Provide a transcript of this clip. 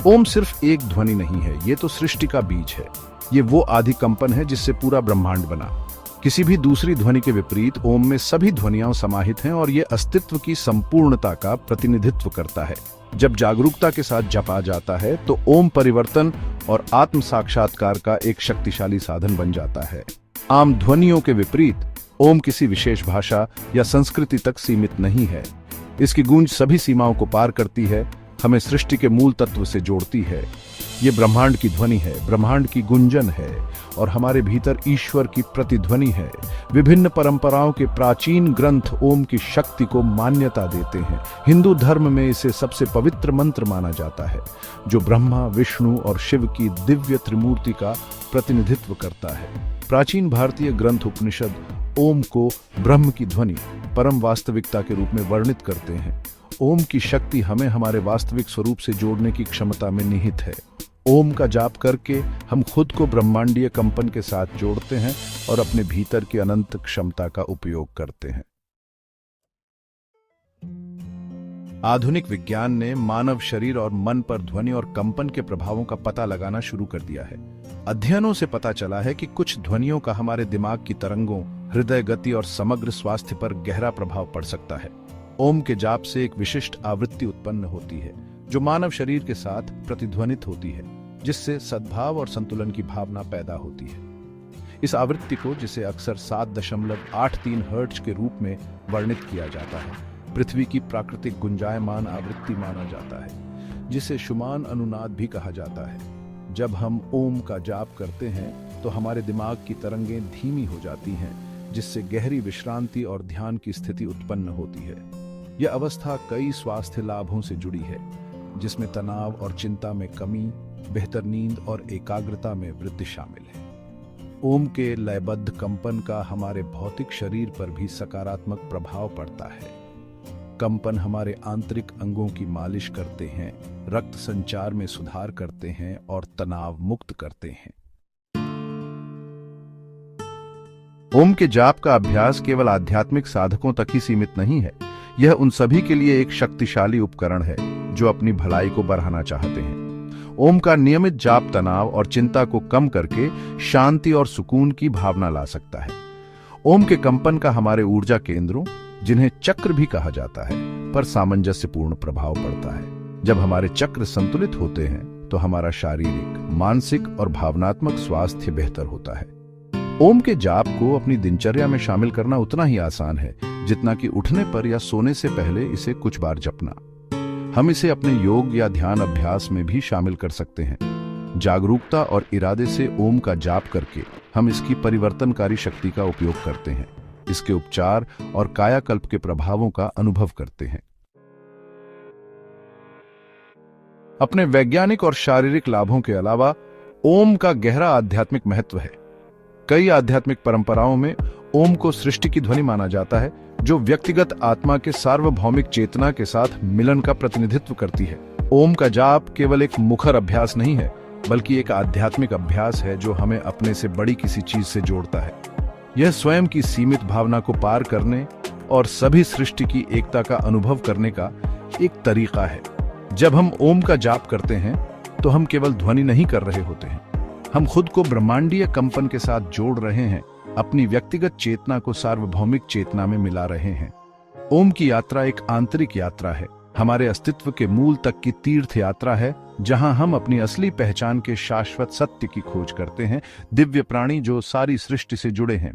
ओम सिर्फ एक ध्वनि नहीं है, ये तो सृष्टि का बीज है। ये वो आदि कंपन है जिससे पूरा ब्रह्मांड बना। किसी भी दूसरी ध्वनि के विपरीत ओम में सभी ध्वनियां समाहित हैं और ये अस्तित्व की संपूर्णता का प्रतिनिधित्व करता है। जब जागरूकता के साथ जपा जाता है तो ओम परिवर्तन और आत्म साक्षात्कार का एक शक्तिशाली साधन बन जाता है। आम ध्वनियों के विपरीत ओम किसी विशेष भाषा या संस्कृति तक सीमित नहीं है। इसकी गूंज सभी सीमाओं को पार करती है, हमें सृष्टि के मूल तत्व से जोड़ती है। ये ब्रह्मांड की ध्वनि है, ब्रह्मांड की गुंजन है और हमारे भीतर ईश्वर की प्रतिध्वनि है। विभिन्न परंपराओं के प्राचीन ग्रंथ ओम की शक्ति को मान्यता देते हैं। हिंदू धर्म में इसे सबसे पवित्र मंत्र माना जाता है, जो ब्रह्मा, विष्णु और शिव की दिव्य त्रिमूर्ति का प्रतिनिधित्व करता है। प्राचीन भारतीय ग्रंथ उपनिषद ओम को ब्रह्म की ध्वनि, परम वास्तविकता के रूप में वर्णित करते हैं। ओम की शक्ति हमें हमारे वास्तविक स्वरूप से जोड़ने की क्षमता में निहित है। ओम का जाप करके हम खुद को ब्रह्मांडीय कंपन के साथ जोड़ते हैं और अपने भीतर की अनंत क्षमता का उपयोग करते हैं। आधुनिक विज्ञान ने मानव शरीर और मन पर ध्वनि और कंपन के प्रभावों का पता लगाना शुरू कर दिया है। अध्ययनों से पता चला है कि कुछ ध्वनियों का हमारे दिमाग की तरंगों, हृदय गति और समग्र स्वास्थ्य पर गहरा प्रभाव पड़ सकता है। ओम के जाप से एक विशिष्ट आवृत्ति उत्पन्न होती है जो मानव शरीर के साथ प्रतिध्वनित होती है, जिससे सद्भाव और संतुलन की भावना पैदा होती है। इस आवृत्ति को, जिसे अक्सर 7.83 हर्ट्ज के रूप में वर्णित किया जाता है, पृथ्वी की प्राकृतिक गुंजायमान आवृत्ति माना जाता है, जिसे शुमान अनुनाद भी कहा जाता है। जब हम ओम का जाप करते हैं तो हमारे दिमाग की तरंगें धीमी हो जाती हैं, जिससे गहरी विश्रांति और ध्यान की स्थिति उत्पन्न होती है। यह अवस्था कई स्वास्थ्य लाभों से जुड़ी है, जिसमें तनाव और चिंता में कमी, बेहतर नींद और एकाग्रता में वृद्धि शामिल है। ओम के लयबद्ध कंपन का हमारे भौतिक शरीर पर भी सकारात्मक प्रभाव पड़ता है। कंपन हमारे आंतरिक अंगों की मालिश करते हैं, रक्त संचार में सुधार करते हैं और तनाव मुक्त करते हैं। ओम के जाप का अभ्यास केवल आध्यात्मिक साधकों तक ही सीमित नहीं है। यह उन सभी के लिए एक शक्तिशाली उपकरण है जो अपनी भलाई को बढ़ाना चाहते हैं। ओम का नियमित जाप तनाव और चिंता को कम करके शांति और सुकून की भावना ला सकता है। ओम के कंपन का हमारे ऊर्जा केंद्रों, जिन्हें चक्र भी कहा जाता है, पर सामंजस्यपूर्ण प्रभाव पड़ता है। जब हमारे चक्र संतुलित होते हैं तो हमारा शारीरिक, मानसिक और भावनात्मक स्वास्थ्य बेहतर होता है। ओम के जाप को अपनी दिनचर्या में शामिल करना उतना ही आसान है जितना कि उठने पर या सोने से पहले इसे कुछ बार जपना। हम इसे अपने योग या ध्यान अभ्यास में भी शामिल कर सकते हैं। जागरूकता और इरादे से ओम का जाप करके हम इसकी परिवर्तनकारी शक्ति का उपयोग करते हैं, इसके उपचार और कायाकल्प के प्रभावों का अनुभव करते हैं। अपने वैज्ञानिक और शारीरिक लाभों के अलावा ओम का गहरा आध्यात्मिक महत्व है। कई आध्यात्मिक परंपराओं में ओम को सृष्टि की ध्वनि माना जाता है, जो व्यक्तिगत आत्मा के सार्वभौमिक चेतना के साथ मिलन का प्रतिनिधित्व करती है। ओम का जाप केवल एक मुखर अभ्यास नहीं है, बल्कि एक आध्यात्मिक अभ्यास है जो हमें अपने से बड़ी किसी चीज से जोड़ता है। यह स्वयं की सीमित भावना को पार करने और सभी सृष्टि की एकता का अनुभव करने का एक तरीका है। जब हम ओम का जाप करते हैं तो हम केवल ध्वनि नहीं कर रहे होते हैं, हम खुद को ब्रह्मांडीय कंपन के साथ जोड़ रहे हैं, अपनी व्यक्तिगत चेतना को सार्वभौमिक चेतना में मिला रहे हैं। ओम की यात्रा एक आंतरिक यात्रा है, हमारे अस्तित्व के मूल तक की तीर्थ यात्रा है, जहां हम अपनी असली पहचान के शाश्वत सत्य की खोज करते हैं। दिव्य प्राणी जो सारी सृष्टि से जुड़े हैं,